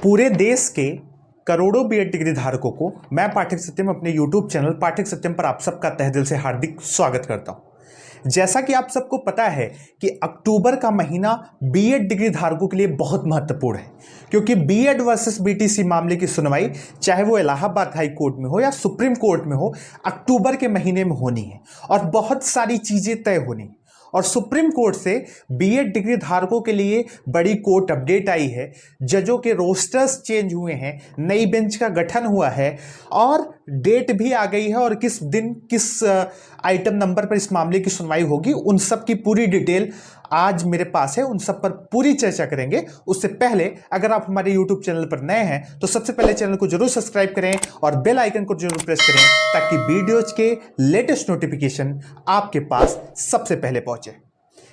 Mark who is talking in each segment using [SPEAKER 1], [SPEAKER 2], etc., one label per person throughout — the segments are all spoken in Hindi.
[SPEAKER 1] पूरे देश के करोड़ों बीएड डिग्री धारकों को मैं पाठक सत्यम अपने यूट्यूब चैनल पाठक सत्यम पर आप सबका तहे दिल से हार्दिक स्वागत करता हूं। जैसा कि आप सबको पता है कि अक्टूबर का महीना बीएड डिग्री धारकों के लिए बहुत महत्वपूर्ण है, क्योंकि बीएड वर्सेस बीटीसी मामले की सुनवाई चाहे वो इलाहाबाद हाई कोर्ट में हो या सुप्रीम कोर्ट में हो, अक्टूबर के महीने में होनी है और बहुत सारी चीजें तय होनी है। और सुप्रीम कोर्ट से बीएड डिग्री धारकों के लिए बड़ी कोर्ट अपडेट आई है। जजों के रोस्टर्स चेंज हुए हैं, नई बेंच का गठन हुआ है और डेट भी आ गई है और किस दिन किस आइटम नंबर पर इस मामले की सुनवाई होगी, उन सब की पूरी डिटेल आज मेरे पास है। उन सब पर पूरी चर्चा करेंगे। उससे पहले अगर आप हमारे YouTube चैनल पर नए हैं तो सबसे पहले चैनल को जरूर सब्सक्राइब करें और बेल आइकन को जरूर प्रेस करें ताकि वीडियोज के लेटेस्ट नोटिफिकेशन आपके पास सबसे पहले पहुंचे।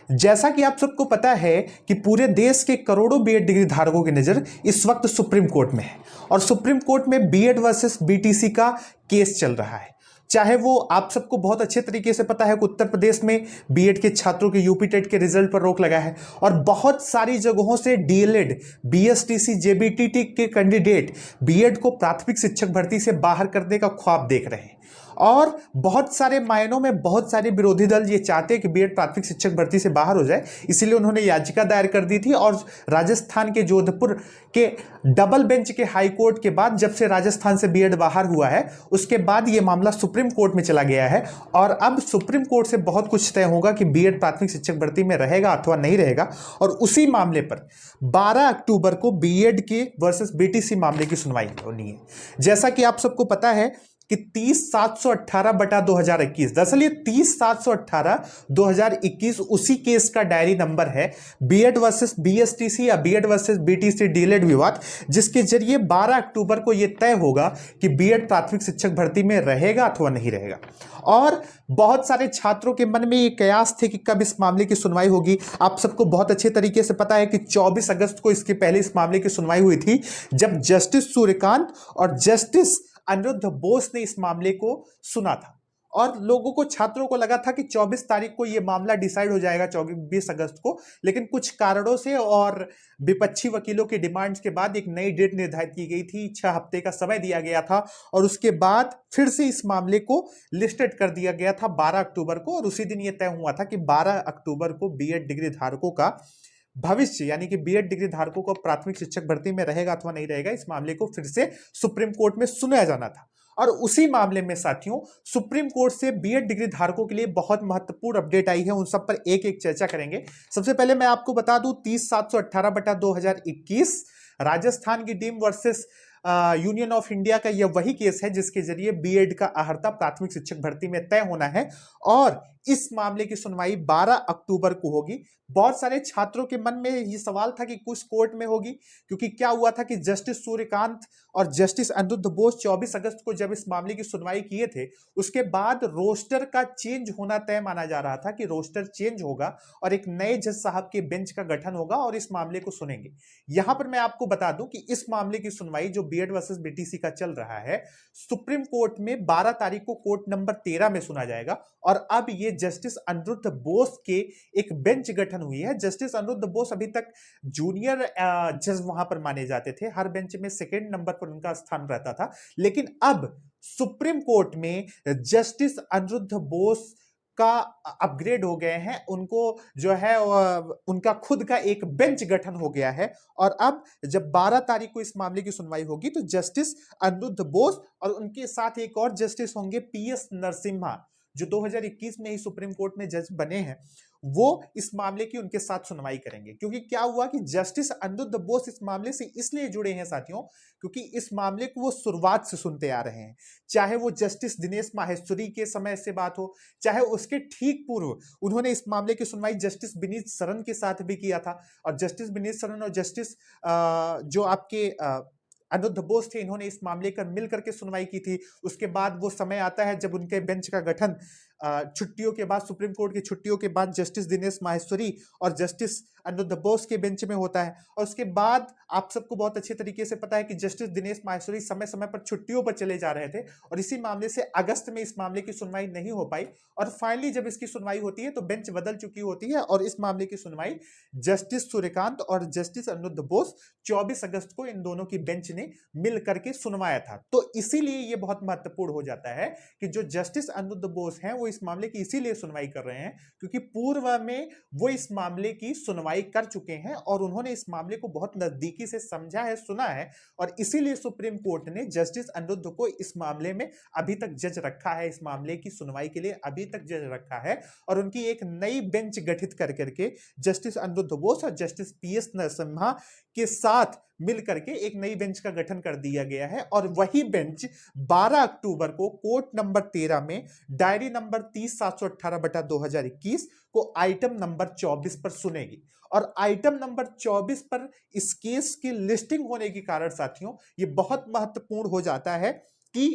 [SPEAKER 1] जैसा कि आप सबको पता है कि पूरे देश के करोड़ों बीएड डिग्री धारकों की नजर इस वक्त सुप्रीम कोर्ट में है और सुप्रीम कोर्ट में बीएड वर्सेस बीटीसी का केस चल रहा है। चाहे वो आप सबको बहुत अच्छे तरीके से पता है कि उत्तर प्रदेश में बीएड के छात्रों के यूपी टेट के रिजल्ट पर रोक लगा है और बहुत सारी जगहों से डीएलएड, बीएसटीसी, जेबीटीटी के कैंडिडेट बीएड को प्राथमिक शिक्षक भर्ती से बाहर करने का ख्वाब देख रहे हैं और बहुत सारे मायनों में बहुत सारे विरोधी दल ये चाहते हैं कि बीएड प्राथमिक शिक्षक भर्ती से बाहर हो जाए, इसीलिए उन्होंने याचिका दायर कर दी थी। और राजस्थान के जोधपुर के डबल बेंच के हाई कोर्ट के बाद जब से राजस्थान से बीएड बाहर हुआ है उसके बाद ये मामला सुप्रीम कोर्ट में चला गया है और अब सुप्रीम कोर्ट से बहुत कुछ तय होगा कि बीएड प्राथमिक शिक्षक भर्ती में रहेगा अथवा नहीं रहेगा। और उसी मामले पर 12 अक्टूबर को बीएड के वर्सेस बीटीसी मामले की सुनवाई होनी है। जैसा कि आप सबको पता है कि 30/718/2021, दरअसल ये 30/718/2021 उसी केस का डायरी नंबर है, बीएड वर्सेस बीएसटीसी या बीएड वर्सेस बीटीसी डीएलएड विवाद, जिसके जरिए 12 अक्टूबर को यह तय होगा कि बीएड प्राथमिक शिक्षक भर्ती में रहेगा अथवा नहीं रहेगा। और बहुत सारे छात्रों के मन में ये कयास थे कि कब इस मामले की सुनवाई होगी। आप सबको बहुत अच्छे तरीके से पता है कि 24 अगस्त को इसके पहले इस मामले की सुनवाई हुई थी, जब जस्टिस सूर्यकांत और जस्टिस अनिरुद्ध बोस ने इस मामले को सुना था और लोगों को, छात्रों को लगा था कि 24 तारीख को यह मामला डिसाइड हो जाएगा, 20 अगस्त को, लेकिन कुछ कारणों से और विपक्षी वकीलों के डिमांड्स के बाद एक नई डेट निर्धारित की गई थी, 6 हफ्ते का समय दिया गया था और उसके बाद फिर से इस मामले को लिस्टेड कर दिया गया था 12 अक्टूबर को। और उसी दिन यह तय हुआ था कि 12 अक्टूबर को बीएड डिग्री धारकों का भविष्य यानी कि बीएड डिग्री धारकों को प्राथमिक शिक्षक भर्ती में रहेगा अथवा नहीं रहेगा, इस मामले को फिर से सुप्रीम कोर्ट में सुना जाना था। और उसी मामले में साथियों सुप्रीम कोर्ट से बीएड डिग्री धारकों के लिए बहुत महत्वपूर्ण अपडेट आई है, उन सब पर एक एक चर्चा करेंगे। सबसे पहले मैं आपको बता दूं 30/718/2021 राजस्थान की team versus union of India का यह वही केस है जिसके जरिए बीएड का अहर्ता प्राथमिक शिक्षक भर्ती में तय होना है और इस मामले की सुनवाई 12 अक्टूबर को होगी। बहुत सारे छात्रों के मन में यह सवाल था कि कुछ कोर्ट में होगी, क्योंकि क्या हुआ था कि जस्टिस सूर्यकांत और जस्टिस अनिरुद्ध बोस 24 अगस्त को जब इस मामले की सुनवाई किए थे उसके बाद रोस्टर का चेंज होना तय माना जा रहा था कि रोस्टर चेंज होगा और एक नए जज साहब के बेंच का गठन होगा और इस मामले को सुनेंगे। यहां पर मैं आपको बता दूं कि इस मामले की सुनवाई जो बीएड वर्सेस बीटीसी का चल रहा है सुप्रीम कोर्ट में 12 तारीख को कोर्ट नंबर 13 में सुना जाएगा और अब ये जस्टिस अनिरुद्ध बोस के एक बेंच गठन हुई है। जस्टिस अनिरुद्ध बोस अभी तक जूनियर जज वहां पर माने जाते थे, हर बेंच में सेकंड नंबर पर उनका स्थान रहता था, लेकिन अब सुप्रीम कोर्ट में जस्टिस अनिरुद्ध बोस का अपग्रेड हो गए हैं, उनको जो है उनका खुद का एक बेंच गठन हो गया है और अब जब 12 तारीख को इस मामले की सुनवाई होगी तो जस्टिस अनिरुद्ध बोस और उनके साथ एक और जस्टिस होंगे पीएस नरसिम्हा, जो 2021 में ही सुप्रीम कोर्ट में जज बने हैं, वो इस मामले की उनके साथ सुनवाई करेंगे। क्योंकि क्या हुआ कि जस्टिस अनिरुद्ध बोस इस मामले से इसलिए जुड़े हैं साथियों क्योंकि इस मामले को वो शुरुआत से सुनते आ रहे हैं, चाहे वो जस्टिस दिनेश माहेश्वरी के समय से बात हो, चाहे उसके ठीक पूर्व उन्होंने इस मामले की सुनवाई जस्टिस विनीत सरन के साथ भी किया था और जस्टिस विनीत सरन और जस्टिस जो आपके अनिरुद्ध बोस थे, इन्होंने इस मामले का मिलकर के सुनवाई की थी। उसके बाद वो समय आता है जब उनके बेंच का गठन छुट्टियों के बाद, सुप्रीम कोर्ट की छुट्टियों के बाद जस्टिस दिनेश माहेश्वरी और जस्टिस अनिरुद्ध बोस के बेंच में होता है। और उसके बाद आप सबको बहुत अच्छे तरीके से पता है कि जस्टिस दिनेश माहेश्वरी समय समय पर छुट्टियों पर चले जा रहे थे और इसी मामले से अगस्त में इस मामले की सुनवाई नहीं हो पाई और फाइनली जब इसकी सुनवाई होती है तो बेंच बदल चुकी होती है और इस मामले की सुनवाई जस्टिस सूर्यकांत और जस्टिस अनिरुद्ध बोस 24 अगस्त को इन दोनों की बेंच ने मिल करके सुनवाया था। तो इसीलिए यह बहुत महत्वपूर्ण हो जाता है कि जो जस्टिस अनिरुद्ध बोस हैं वो इस मामले की इसीलिए सुनवाई कर रहे हैं क्योंकि पूर्व में वो इस मामले की सुनवाई कर चुके हैं और उन्होंने इस मामले को बहुत नजदीकी से समझा है, सुना है और इसीलिए सुप्रीम कोर्ट ने जस्टिस अनिरुद्ध को इस मामले में अभी तक जज रखा है, इस मामले की सुनवाई के लिए अभी तक जज रखा है और उनकी एक नई बेंच गठित कर करके जस्टिस अनिरुद्ध बोस और जस्टिस पीएस नरसिम्हा के साथ मिलकर के एक नई बेंच का गठन कर दिया गया है और वही बेंच 12 अक्टूबर को कोर्ट नंबर 13 में डायरी नंबर 30/718/2021 को आइटम नंबर 24 पर सुनेगी। और आइटम नंबर 24 पर इस केस की लिस्टिंग होने के कारण साथियों ये बहुत महत्वपूर्ण हो जाता है कि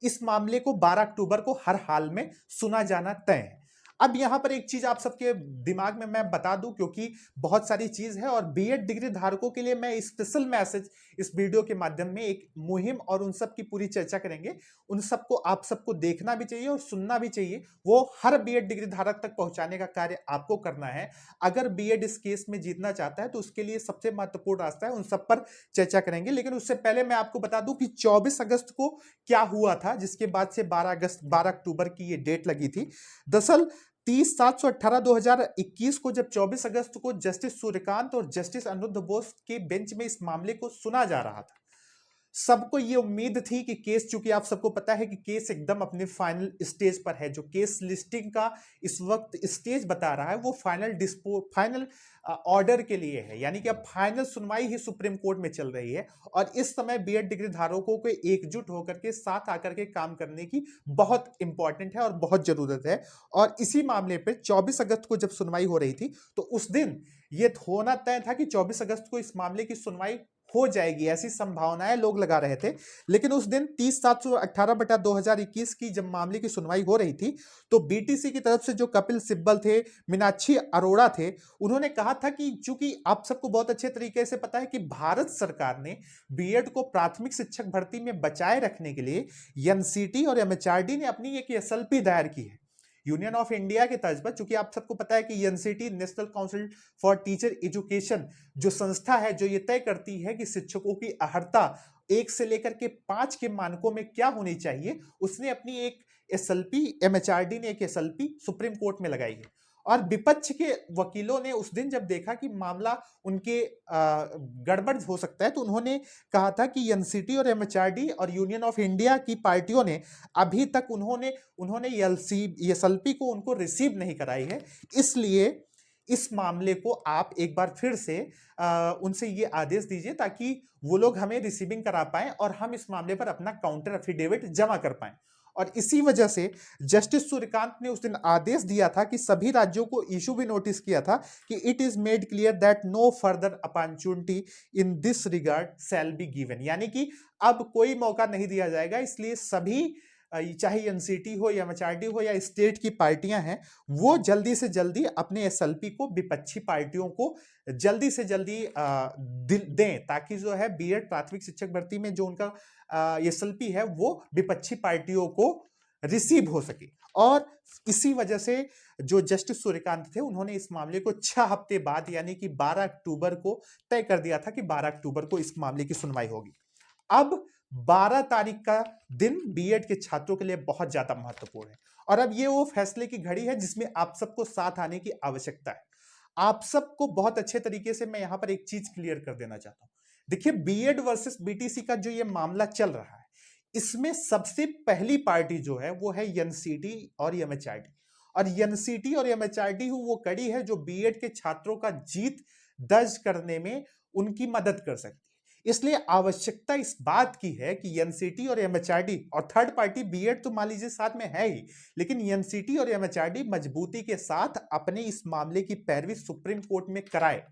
[SPEAKER 1] इस मामले को 12 अक्टूबर को हर हाल में सुना जाना तय है। अब यहां पर एक चीज आप सबके दिमाग में मैं बता दूं क्योंकि बहुत सारी चीज है और बीएड डिग्री धारकों के लिए मैं स्पेशल मैसेज इस वीडियो के माध्यम में एक मुहिम और उन सब की पूरी चर्चा करेंगे। उन सबको आप सबको देखना भी चाहिए और सुनना भी चाहिए, वो हर बीएड डिग्री धारक तक पहुंचाने का कार्य आपको करना है। अगर बीएड इस केस में जीतना चाहता है तो उसके लिए सबसे महत्वपूर्ण रास्ता है, उन सब पर चर्चा करेंगे। लेकिन उससे पहले मैं आपको बता दूं कि 24 अगस्त को क्या हुआ था जिसके बाद से 12 अक्टूबर की ये डेट लगी थी। दरअसल 30/718/2021 को जब 24 अगस्त को जस्टिस सूर्यकांत और जस्टिस अनिरुद्ध बोस के बेंच में इस मामले को सुना जा रहा था, सबको ये उम्मीद थी कि केस, चूंकि आप सबको पता है कि केस एकदम अपने फाइनल स्टेज पर है, जो केस लिस्टिंग का इस वक्त स्टेज बता रहा है वो फाइनल ऑर्डर के लिए है, यानी कि अब फाइनल सुनवाई ही सुप्रीम कोर्ट में चल रही है और इस समय बीएड डिग्री धारकों को एकजुट होकर के साथ आकर के काम करने की बहुत इंपॉर्टेंट है और बहुत जरूरत है। और इसी मामले पे 24 अगस्त को जब सुनवाई हो रही थी तो उस दिन ये होना तय था कि 24 अगस्त को इस मामले की सुनवाई हो जाएगी, ऐसी संभावनाएं लोग लगा रहे थे। लेकिन उस दिन 30/718/2021 की जब मामले की सुनवाई हो रही थी तो बीटीसी की तरफ से जो कपिल सिब्बल थे, मीनाक्षी अरोड़ा थे, उन्होंने कहा था कि चूंकि आप सबको बहुत अच्छे तरीके से पता है कि भारत सरकार ने बीएड को प्राथमिक शिक्षक भर्ती में बचाए रखने के लिए एनसीटी और एमएचआरडी ने अपनी एक एसएलपी दायर की है यूनियन ऑफ इंडिया के तर्ज पर। चूंकि आप सबको पता है कि NCT national council for teacher education जो संस्था है जो ये तय करती है कि शिक्षकों की अहर्ता 1 से लेकर के 5 के मानकों में क्या होनी चाहिए, उसने अपनी एक एसएलपी, एमएचआरडी ने एक एसएलपी सुप्रीम कोर्ट में लगाई है। और विपक्ष के वकीलों ने उस दिन जब देखा कि मामला उनके गड़बड़ हो सकता है तो उन्होंने कहा था कि एनसीटी और एमएचआरडी और यूनियन ऑफ इंडिया की पार्टियों ने अभी तक उन्होंने एसएलपी को उनको रिसीव नहीं कराई है, इसलिए इस मामले को आप एक बार फिर से उनसे ये आदेश दीजिए ताकि वो लोग हमें रिसीविंग करा पाएं और हम इस मामले पर अपना काउंटर एफिडेविट जमा कर पाएं। और इसी वजह से जस्टिस सूर्यकांत ने उस दिन आदेश दिया था कि सभी राज्यों को इशू भी नोटिस किया था कि it is made clear that no further opportunity in this regard shall be given, यानी कि अब कोई मौका नहीं दिया जाएगा। इसलिए सभी, चाहे एनसीटी हो या एमएचआरडी हो या स्टेट की पार्टियां हैं, वो जल्दी से जल्दी अपने एसएलपी को विपक्षी पार्टियों को जल्दी से जल्दी दें ताकि जो है बीएड प्राथमिक शिक्षक भर्ती में जो उनका एसएलपी है वो विपक्षी पार्टियों को रिसीव हो सके। और इसी वजह से जो जस्टिस सूर्यकांत थे उन्होंने इस मामले को 6 हफ्ते बाद यानी कि 12 अक्टूबर को तय कर दिया था कि 12 अक्टूबर को इस मामले की सुनवाई होगी। अब 12 तारीख का दिन बीएड के छात्रों के लिए बहुत ज्यादा महत्वपूर्ण है और अब ये वो फैसले की घड़ी है जिसमें आप सबको साथ आने की आवश्यकता है। आप सबको बहुत अच्छे तरीके से मैं यहां पर एक चीज क्लियर कर देना चाहता हूं। देखिए, बीएड वर्सेस बीटीसी का जो ये मामला चल रहा है इसमें सबसे पहली पार्टी जो है वो है एनसीटी और एमएचआरडी। और एनसीटी और एमएचआरडी वो कड़ी है जो बीएड के छात्रों का जीत दर्ज करने में उनकी मदद कर सकती है। इसलिए आवश्यकता इस बात की है कि एनसीटी और एमएचआरडी और थर्ड पार्टी बीएड तो मान लीजिए साथ में है ही, लेकिन एनसीटी और एमएचआरडी मजबूती के साथ अपने इस मामले की पैरवी सुप्रीम कोर्ट में कराए।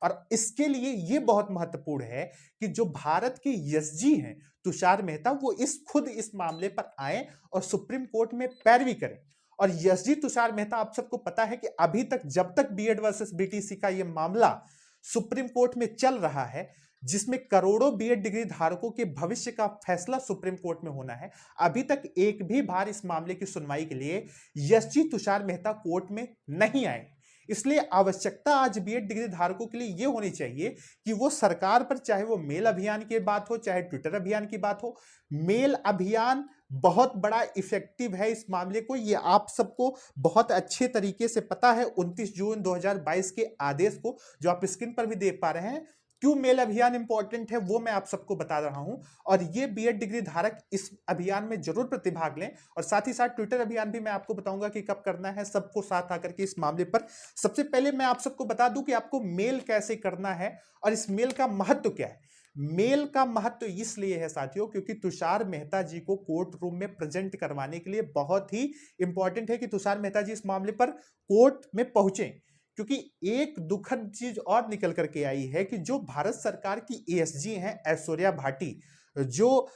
[SPEAKER 1] और इसके लिए यह बहुत महत्वपूर्ण है कि जो भारत के एसजी हैं तुषार मेहता, वो खुद इस मामले पर आए और सुप्रीम कोर्ट में पैरवी करें। और एसजी तुषार मेहता, आप सबको पता है कि अभी तक जब तक बीएड वर्सेस बीटीसी का यह मामला सुप्रीम कोर्ट में चल रहा है, जिसमें करोड़ों बीएड डिग्री धारकों के भविष्य का फैसला सुप्रीम कोर्ट में होना है, अभी तक एक भी बार इस मामले की सुनवाई के लिए एसजी तुषार मेहता कोर्ट में नहीं आए। इसलिए आवश्यकता आज बीएड डिग्री धारकों के लिए यह होनी चाहिए कि वो सरकार पर, चाहे वो मेल अभियान की बात हो, चाहे ट्विटर अभियान की बात हो, मेल अभियान बहुत बड़ा इफेक्टिव है इस मामले को, ये आप सबको बहुत अच्छे तरीके से पता है। 29 जून 2022 के आदेश को, जो आप स्क्रीन पर भी देख पा रहे हैं, क्यों मेल अभियान इंपॉर्टेंट है वो मैं आप सबको बता रहा हूं। और ये बीएड डिग्री धारक इस अभियान में जरूर प्रतिभाग लें, और साथ ही साथ ट्विटर अभियान भी मैं आपको बताऊंगा कि कब करना है, सबको साथ आकर के इस मामले पर। सबसे पहले मैं आप सबको बता दूं कि आपको मेल कैसे करना है और इस मेल का महत्व क्या है। मेल का महत्व इसलिए है साथियों, क्योंकि तुषार मेहता जी को कोर्ट रूम में प्रेजेंट करवाने के लिए बहुत ही इंपॉर्टेंट है कि तुषार मेहता जी इस मामले पर कोर्ट में पहुंचे। क्योंकि एक दुखद चीज और निकल करके आई है कि जो भारत सरकार की एएसजी हैं ऐश्वर्या भाटी, जो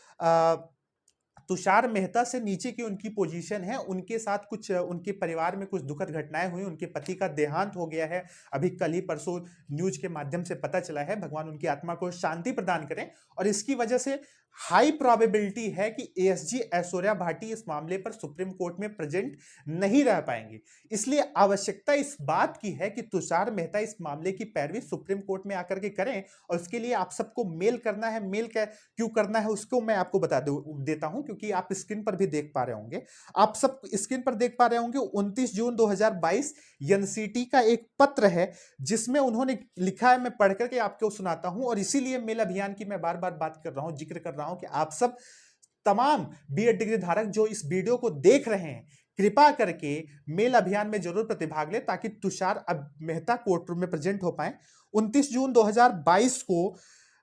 [SPEAKER 1] तुषार मेहता से नीचे की उनकी पोजीशन है, उनके साथ कुछ, उनके परिवार में कुछ दुखद घटनाएं हुई, उनके पति का देहांत हो गया है, अभी कल ही परसों न्यूज के माध्यम से पता चला है। भगवान उनकी आत्मा को शांति प्रदान करें। और इसकी वजह से हाई प्रोबेबिलिटी है कि एएसजी ऐश्वर्या भाटी इस मामले पर सुप्रीम कोर्ट में प्रेजेंट नहीं रह पाएंगे। इसलिए आवश्यकता इस बात की है कि तुषार मेहता इस मामले की पैरवी सुप्रीम कोर्ट में आकर के करें, और उसके लिए आप सबको मेल करना है। मेल क्यों करना है उसको मैं आपको बता देता हूं, क्योंकि आप स्क्रीन पर भी देख पा रहे होंगे, आप सब स्क्रीन पर देख पा रहे होंगे 29 जून 2022 एनसीटी का एक पत्र है, जिसमें उन्होंने लिखा है, मैं पढ़ करके आपको सुनाता हूं। और इसीलिए मेल अभियान की मैं बार बार बात कर रहा हूं, जिक्र कर रहा हूं कि आप सब तमाम बीएड डिग्री धारक जो इस वीडियो को देख रहे हैं, कृपा करके मेल अभियान में जरूर प्रतिभाग ले, ताकि तुषार मेहता कोर्ट रूम में प्रेजेंट हो पाए। 29 जून 2022 को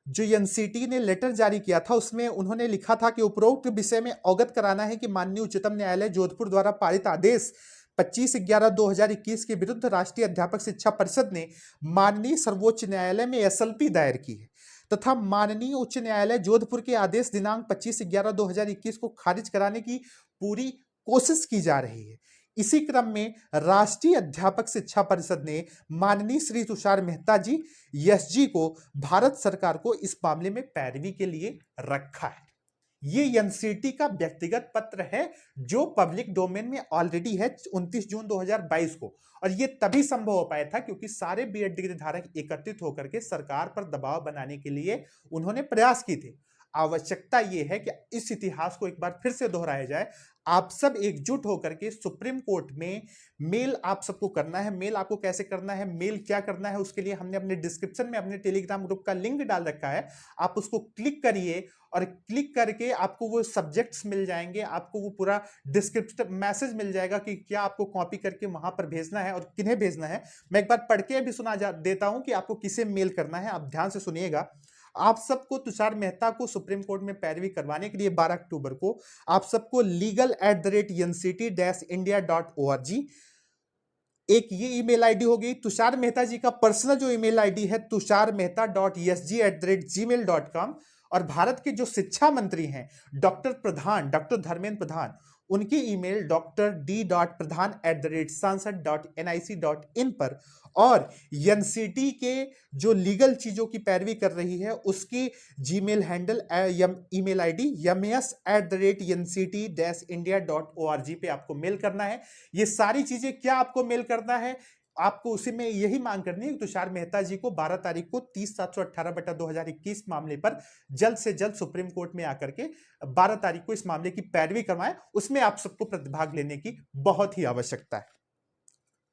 [SPEAKER 1] जो एनसीटी ने लेटर जारी किया था, उसमें उन्होंने लिखा था कि उपरोक्त विषय में अवगत कराना है कि माननीय उच्चतम न्यायालय जोधपुर द्वारा पारित आदेश 25/11/2021 के विरुद्ध राष्ट्रीय अध्यापक शिक्षा परिषद ने माननीय सर्वोच्च न्यायालय में एसएलपी दायर की है, तथा माननीय उच्च न्यायालय जोधपुर के आदेश दिनांक 25/11/2021 को खारिज कराने की पूरी कोशिश की जा रही है। इसी क्रम में राष्ट्रीय अध्यापक शिक्षा परिषद ने माननीय श्री तुषार मेहता जी एसजी को भारत सरकार को इस मामले में पैरवी के लिए रखा है। ये एनसीटी का व्यक्तिगत पत्र है जो पब्लिक डोमेन में ऑलरेडी है 29 जून 2022 को, और ये तभी संभव हो पाया था क्योंकि सारे बीएड डिग्री धारक एकत्रित होकर के सरकार पर दबाव बनाने के लिए उन्होंने प्रयास किए थे। आवश्यकता यह है कि इस इतिहास को एक बार फिर से दोहराया जाए। आप सब एकजुट होकर के सुप्रीम कोर्ट में मेल आप सबको करना है। मेल आपको कैसे करना है, मेल क्या करना है, उसके लिए हमने अपने डिस्क्रिप्शन में अपने टेलीग्राम ग्रुप का लिंक डाल रखा है। आप उसको क्लिक करिए और क्लिक करके आपको वो सब्जेक्ट्स मिल जाएंगे, आपको वो पूरा डिस्क्रिप्शन मैसेज मिल जाएगा कि क्या आपको कॉपी करके वहां पर भेजना है और किन्हें भेजना है। मैं एक बार पढ़ के भी सुना देता हूं कि आपको किसे मेल करना है, आप ध्यान से सुनिएगा। आप सबको तुषार मेहता को सुप्रीम कोर्ट में पैरवी करवाने के लिए 12 अक्टूबर को आप सबको legal@nct-india.org एक ये ईमेल आईडी होगी। तुषार मेहता जी का पर्सनल जो ईमेल आईडी है tusharmehta.esg@gmail.com, और भारत के जो शिक्षा मंत्री हैं डॉक्टर धर्मेंद्र प्रधान, उनकी ईमेल dr.d.pradhan@sansad.nic.in पर, और एनसीटी के जो लीगल चीजों की पैरवी कर रही है उसकी Gmail handle email ID ms@nct-india.org पे आपको मेल करना है। ये सारी चीजें क्या आपको मेल करना है, आपको उसी में यही मांग करनी है कि तुषार मेहता जी को 12 तारीख को 30/718/2021 मामले पर जल्द से जल्द सुप्रीम कोर्ट में आकर के 12 तारीख को इस मामले की पैरवी करवाएं। उसमें आप सबको प्रतिभाग लेने की बहुत ही आवश्यकता है।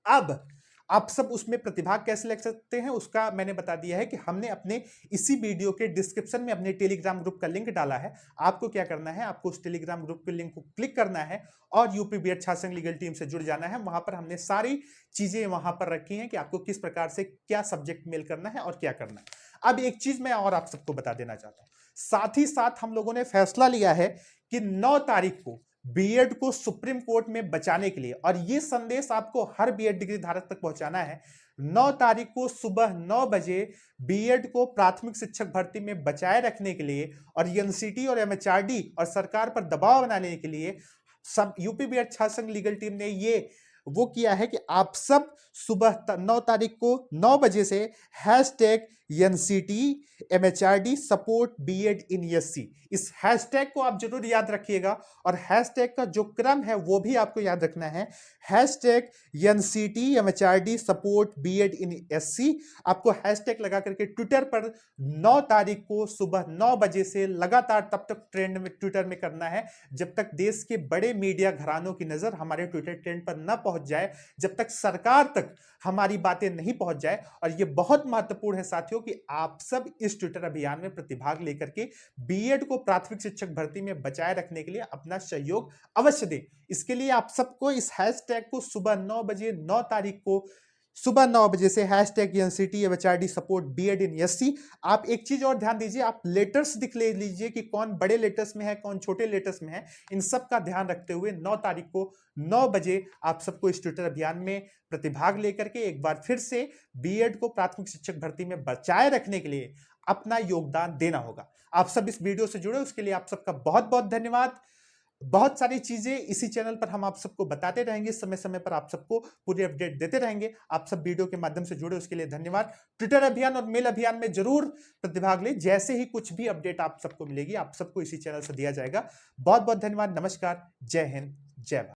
[SPEAKER 1] अब आप सब उसमें प्रतिभाग कैसे ले सकते हैं उसका मैंने बता दिया है कि हमने अपने इसी वीडियो के डिस्क्रिप्शन में अपने टेलीग्राम ग्रुप का लिंक डाला है। आपको क्या करना है, आपको उस टेलीग्राम ग्रुप के लिंक को क्लिक करना है और यूपी बीएड छात्र संघ लीगल टीम से जुड़ जाना है। वहां पर हमने सारी चीजें वहां पर रखी हैं कि आपको किस प्रकार से क्या सब्जेक्ट मेल करना है और क्या करना है। अब एक चीज मैं और आप सबको बता देना चाहता हूं, साथ ही साथ हम लोगों ने फैसला लिया है कि 9 तारीख को बीएड को सुप्रीम कोर्ट में बचाने के लिए, और यह संदेश आपको हर बीएड डिग्री धारक तक पहुंचाना है, 9 तारीख को सुबह 9 बजे बीएड को प्राथमिक शिक्षक भर्ती में बचाए रखने के लिए और एनसीटी और एमएचआरडी और सरकार पर दबाव बनाने के लिए सब यूपी बीएड छात्र संघ लीगल टीम ने ये वो किया है कि आप सब सुबह 9 तारीख को 9 बजे से #NCT/MHRD सपोर्ट बीएड इन एससी, इस हैशटैग को आप जरूर याद रखिएगा। और हैशटैग का जो क्रम है वो भी आपको याद रखना है, #NCT/MHRD सपोर्ट बीएड इन एससी। आपको हैशटैग लगा करके ट्विटर पर 9 तारीख को सुबह 9 बजे से लगातार तब तक ट्रेंड में ट्विटर में करना है जब तक देश के बड़े मीडिया घरानों की नजर हमारे ट्विटर ट्रेंड पर न पहुंच जाए, जब तक सरकार तक हमारी बातें नहीं पहुंच जाए। और यह बहुत महत्वपूर्ण है साथियों कि आप सब इस ट्विटर अभियान में प्रतिभाग लेकर के बीएड को प्राथमिक शिक्षक भर्ती में बचाए रखने के लिए अपना सहयोग अवश्य दें। इसके लिए आप सबको इस हैशटैग को सुबह 9 बजे 9 तारीख को सुबह 9 बजे से #NCT/MHRD सपोर्ट बीएड इन एससी। आप एक चीज और ध्यान दीजिए, आप लेटर्स दिख ले लीजिए कि कौन बड़े लेटर्स में है कौन छोटे लेटर्स में है। इन सब का ध्यान रखते हुए 9 तारीख को 9 बजे आप सबको इस ट्विटर अभियान में प्रतिभाग लेकर के एक बार फिर से बीएड को प्राथमिक शिक्षक भर्ती में बचाए रखने के लिए अपना योगदान देना होगा। आप सब इस वीडियो से जुड़े उसके लिए आप सबका बहुत बहुत धन्यवाद। बहुत सारी चीजें इसी चैनल पर हम आप सबको बताते रहेंगे, समय समय पर आप सबको पूरी अपडेट देते रहेंगे। आप सब वीडियो के माध्यम से जुड़े उसके लिए धन्यवाद। ट्विटर अभियान और मेल अभियान में जरूर प्रतिभाग ले, जैसे ही कुछ भी अपडेट आप सबको मिलेगी आप सबको इसी चैनल से दिया जाएगा। बहुत बहुत धन्यवाद। नमस्कार, जय हिंद, जय भारत।